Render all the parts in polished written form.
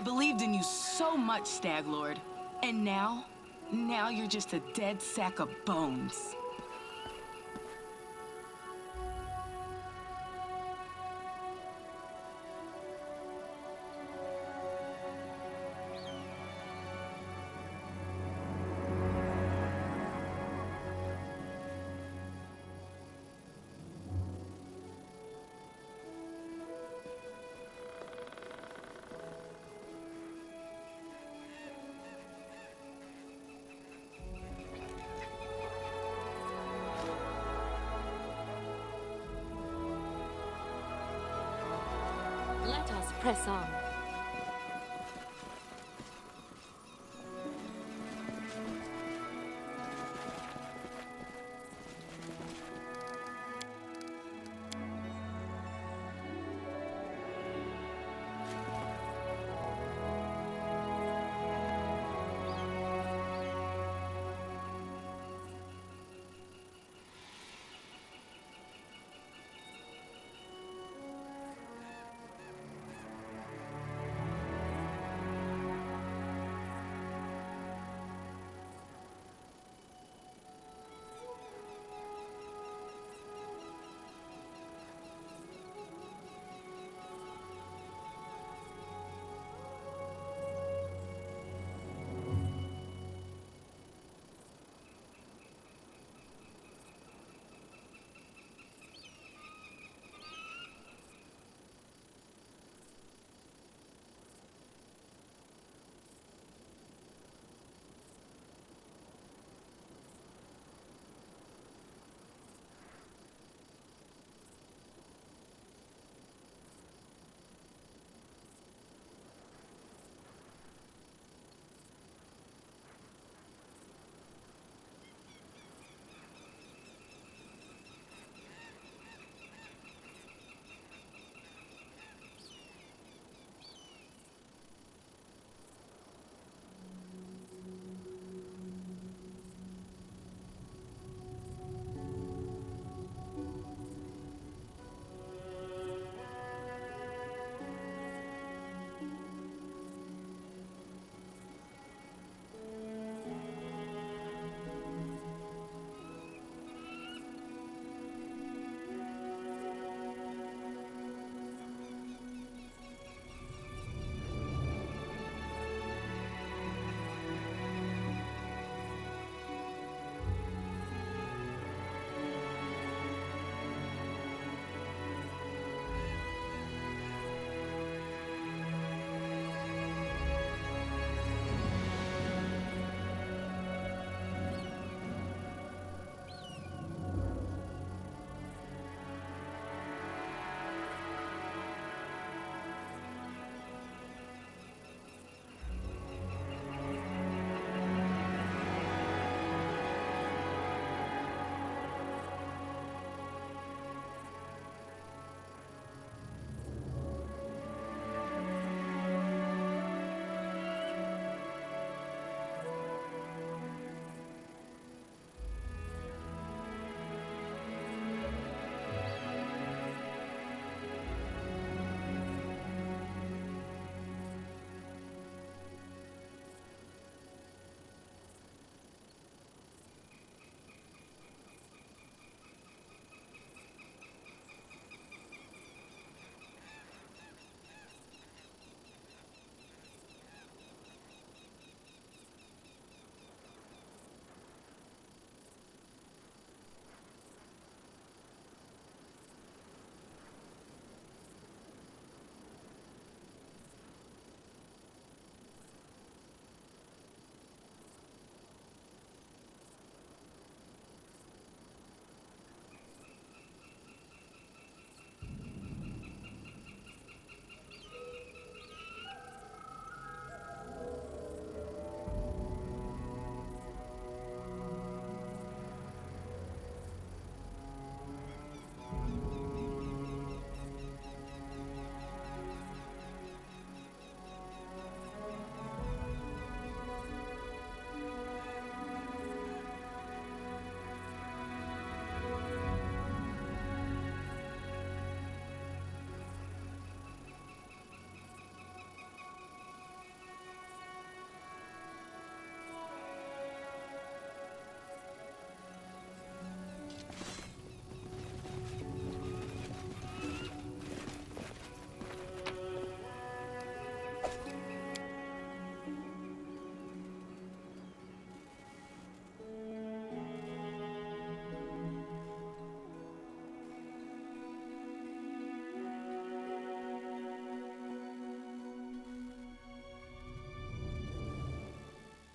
believed in you so much, Stag Lord. And now you're just a dead sack of bones. Let us press on.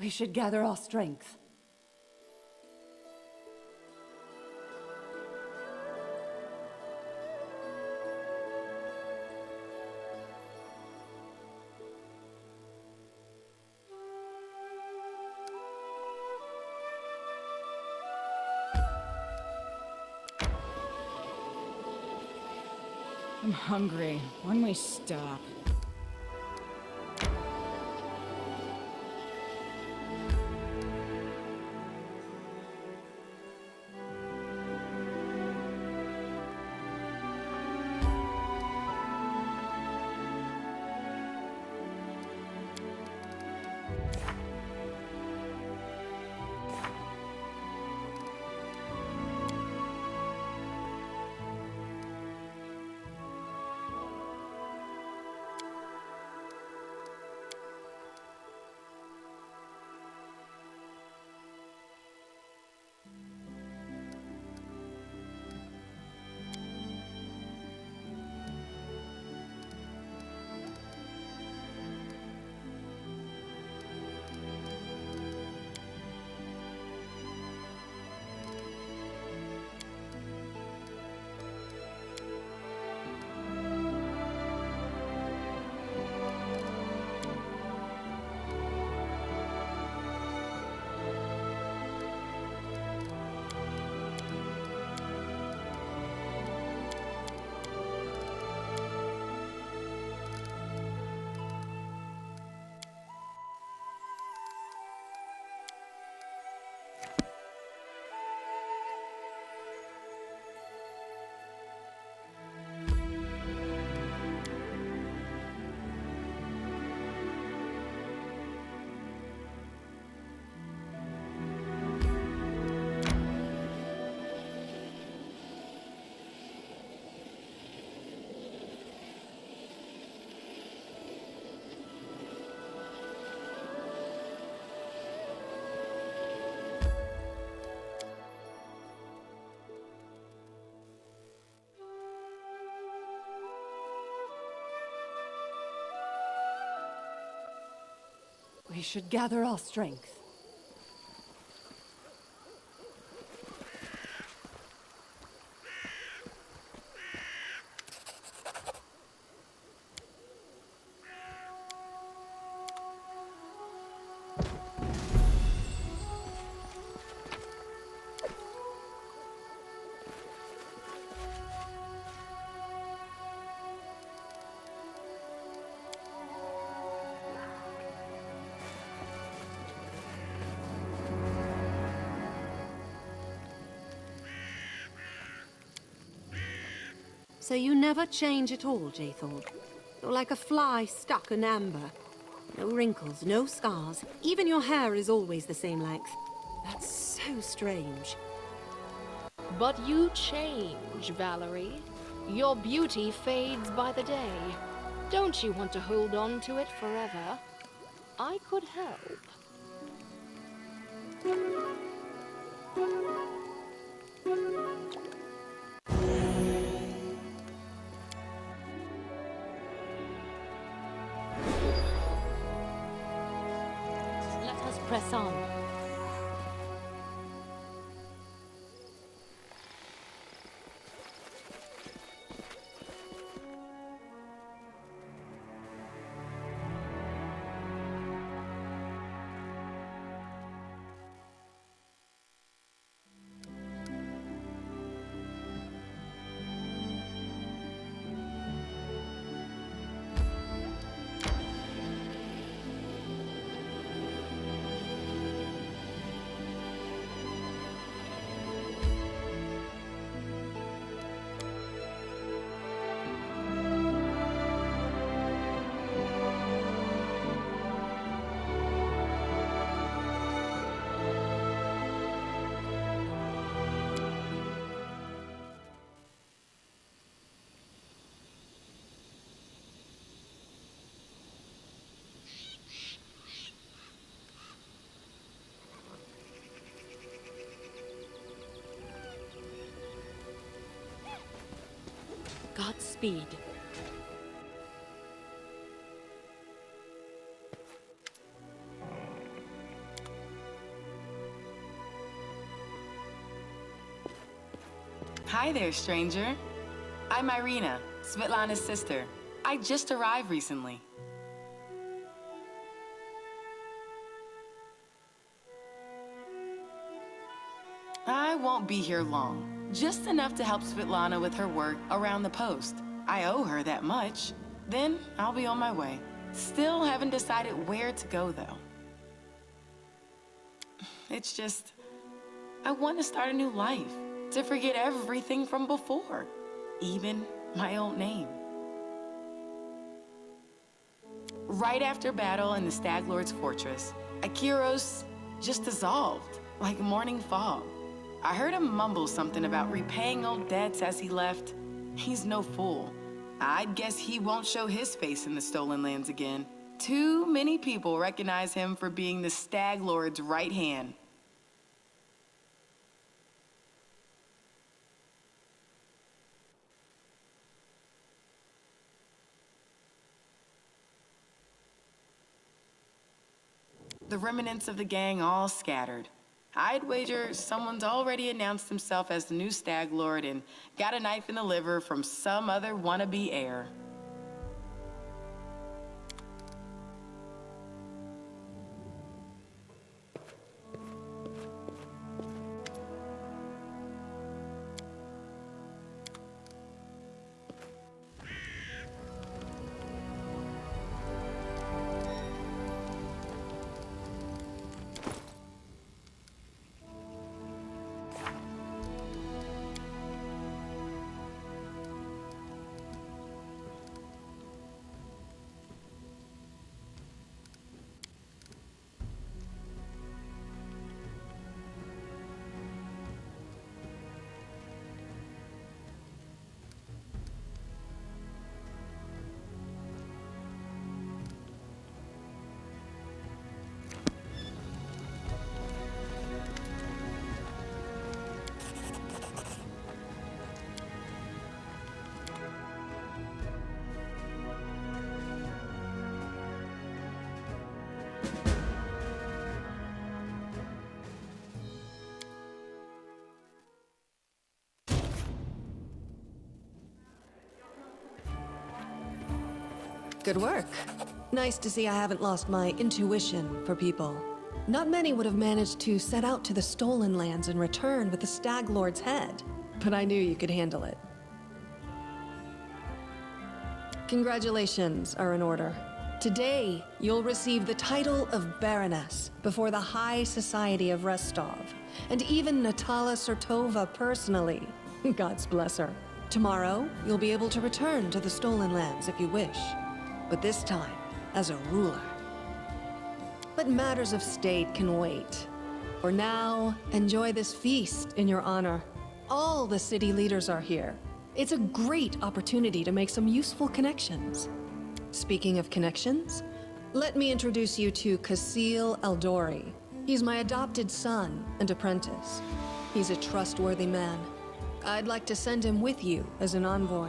We should gather our strength. I'm hungry. When we stop? We should gather our strength. So you never change at all, Jaythorn. You're like a fly stuck in amber. No wrinkles, no scars. Even your hair is always the same length. That's so strange. But you change, Valerie. Your beauty fades by the day. Don't you want to hold on to it forever? I could help. Let us press on. Godspeed. Hi there, stranger. I'm Irina, Svetlana's sister. I just arrived recently. I won't be here long. Just enough to help Svetlana with her work around the post. I owe her that much. Then I'll be on my way. Still haven't decided where to go, though. It's just, I want to start a new life. To forget everything from before. Even my old name. Right after battle in the Stag Lord's fortress, Akiros just dissolved, like morning fog. I heard him mumble something about repaying old debts as he left. He's no fool. I'd guess he won't show his face in the Stolen Lands again. Too many people recognize him for being the Stag Lord's right hand. The remnants of the gang all scattered. I'd wager someone's already announced himself as the new Stag Lord and got a knife in the liver from some other wannabe heir. Good work. Nice to see I haven't lost my intuition for people. Not many would have managed to set out to the Stolen Lands and return with the Stag Lord's head, but I knew you could handle it. Congratulations are in order. Today, you'll receive the title of Baroness before the High Society of Restov, and even Natala Sertova personally. God's bless her. Tomorrow, you'll be able to return to the Stolen Lands if you wish, but this time as a ruler. But matters of state can wait. For now, enjoy this feast in your honor. All the city leaders are here. It's a great opportunity to make some useful connections. Speaking of connections, let me introduce you to Kasil Eldori. He's my adopted son and apprentice. He's a trustworthy man. I'd like to send him with you as an envoy.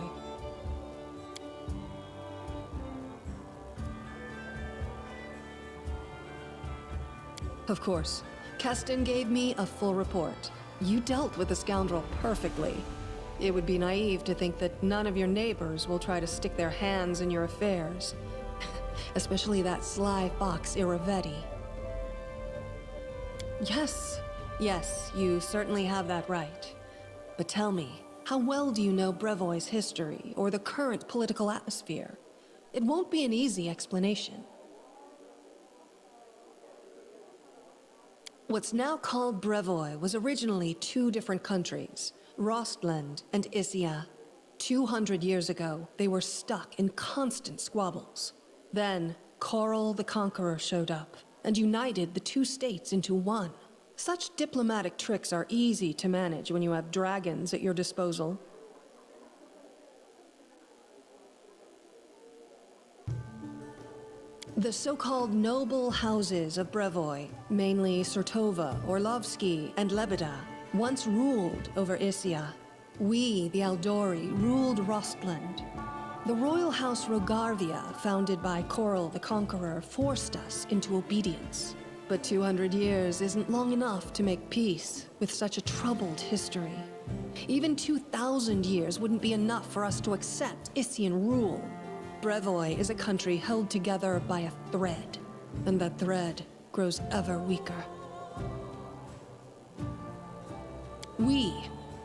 Of course, Keston gave me a full report. You dealt with the scoundrel perfectly. It would be naive to think that none of your neighbors will try to stick their hands in your affairs. Especially that sly fox Iravetti. Yes, you certainly have that right. But tell me, how well do you know Brevoy's history or the current political atmosphere? It won't be an easy explanation. What's now called Brevoy was originally two different countries, Rostland and Issia. 200 years ago, they were stuck in constant squabbles. Then, Korel the Conqueror showed up and united the two states into one. Such diplomatic tricks are easy to manage when you have dragons at your disposal. The so-called noble houses of Brevoy, mainly Sertova, Orlovsky, and Lebeda, once ruled over Issia. We, the Eldori, ruled Rostland. The royal house Rogarvia, founded by Korel the Conqueror, forced us into obedience. But 200 years isn't long enough to make peace with such a troubled history. Even 2,000 years wouldn't be enough for us to accept Issian rule. Brevoy is a country held together by a thread, and that thread grows ever weaker. We,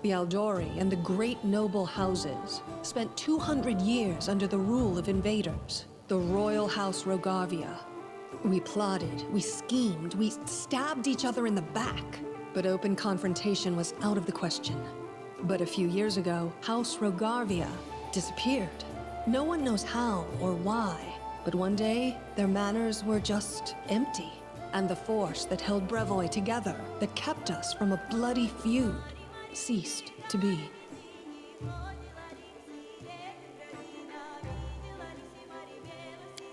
the Aldori and the great noble houses, spent 200 years under the rule of invaders, the Royal House Rogarvia. We plotted, we schemed, we stabbed each other in the back, but open confrontation was out of the question. But a few years ago, House Rogarvia disappeared. No one knows how or why, but one day, their manors were just empty. And the force that held Brevoy together, that kept us from a bloody feud, ceased to be.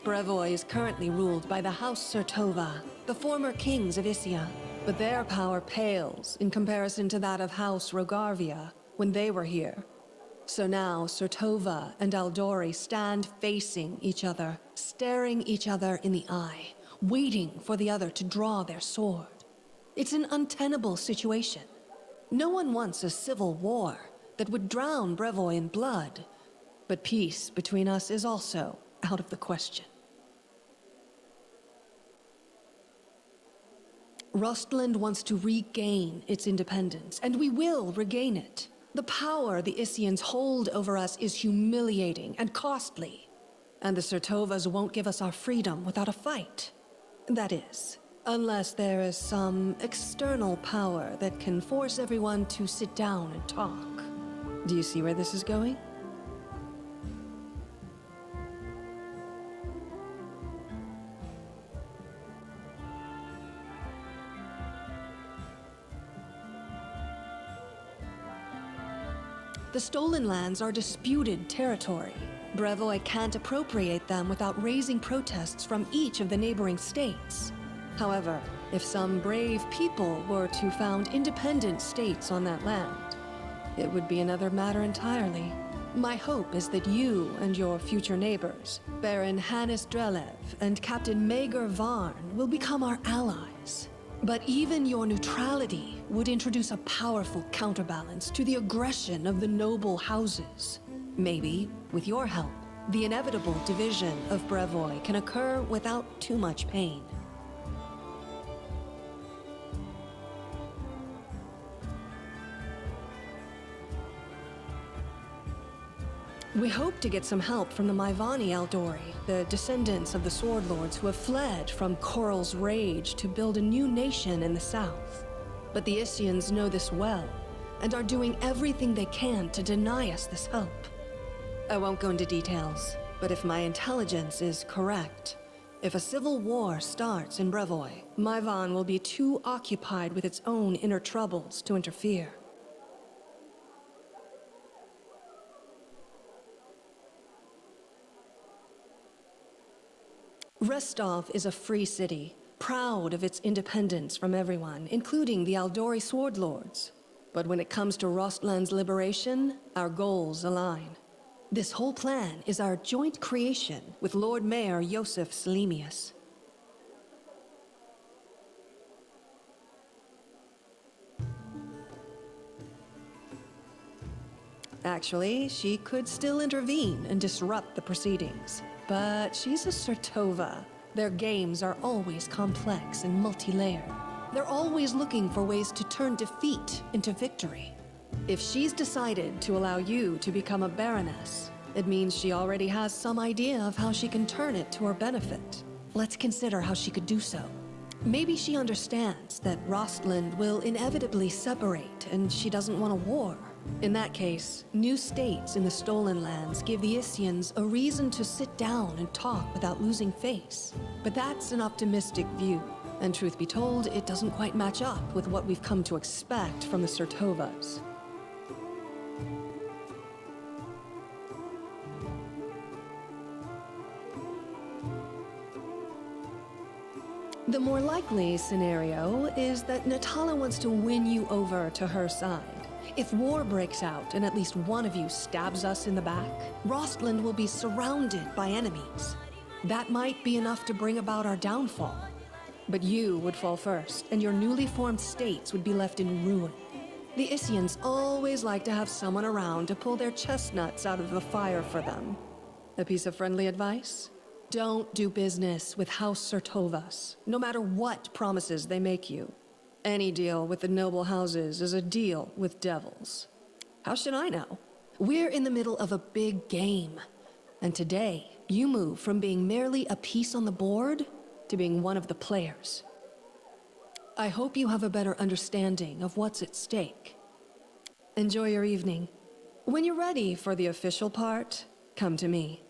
Brevoy is currently ruled by the House Sertova, the former kings of Issia, but their power pales in comparison to that of House Rogarvia when they were here. So now Sertova and Aldori stand facing each other, staring each other in the eye, waiting for the other to draw their sword. It's an untenable situation. No one wants a civil war that would drown Brevoy in blood, but peace between us is also out of the question. Rustland wants to regain its independence, and we will regain it. The power the Issians hold over us is humiliating and costly, and the Sertovas won't give us our freedom without a fight. That is, unless there is some external power that can force everyone to sit down and talk. Do you see where this is going? The stolen lands are disputed territory. Brevoy can't appropriate them without raising protests from each of the neighboring states. However, if some brave people were to found independent states on that land, it would be another matter entirely. My hope is that you and your future neighbors, Baron Hannes Drelev and Captain Maegor Varn, will become our allies. But even your neutrality would introduce a powerful counterbalance to the aggression of the noble houses. Maybe, with your help, the inevitable division of Brevoy can occur without too much pain. We hope to get some help from the Maivani Aldori, the descendants of the Sword Lords who have fled from Coral's rage to build a new nation in the south. But the Issians know this well, and are doing everything they can to deny us this help. I won't go into details, but if my intelligence is correct, if a civil war starts in Brevoy, Maivan will be too occupied with its own inner troubles to interfere. Restov is a free city, proud of its independence from everyone, including the Aldori Sword Lords. But when it comes to Rostland's liberation, our goals align. This whole plan is our joint creation with Lord Mayor Yosef Selimius. Actually, she could still intervene and disrupt the proceedings. But she's a Sertova. Their games are always complex and multi-layered. They're always looking for ways to turn defeat into victory. If she's decided to allow you to become a Baroness, it means she already has some idea of how she can turn it to her benefit. Let's consider how she could do so. Maybe she understands that Rostland will inevitably separate and she doesn't want a war. In that case, new states in the Stolen Lands give the Issians a reason to sit down and talk without losing face. But that's an optimistic view, and truth be told, it doesn't quite match up with what we've come to expect from the Sertovas. The more likely scenario is that Natala wants to win you over to her side. If war breaks out and at least one of you stabs us in the back, Rostland will be surrounded by enemies. That might be enough to bring about our downfall. But you would fall first, and your newly formed states would be left in ruin. The Isians always like to have someone around to pull their chestnuts out of the fire for them. A piece of friendly advice? Don't do business with House Sertovas, no matter what promises they make you. Any deal with the noble houses is a deal with devils. How should I know? We're in the middle of a big game. And today, you move from being merely a piece on the board to being one of the players. I hope you have a better understanding of what's at stake. Enjoy your evening. When you're ready for the official part, come to me.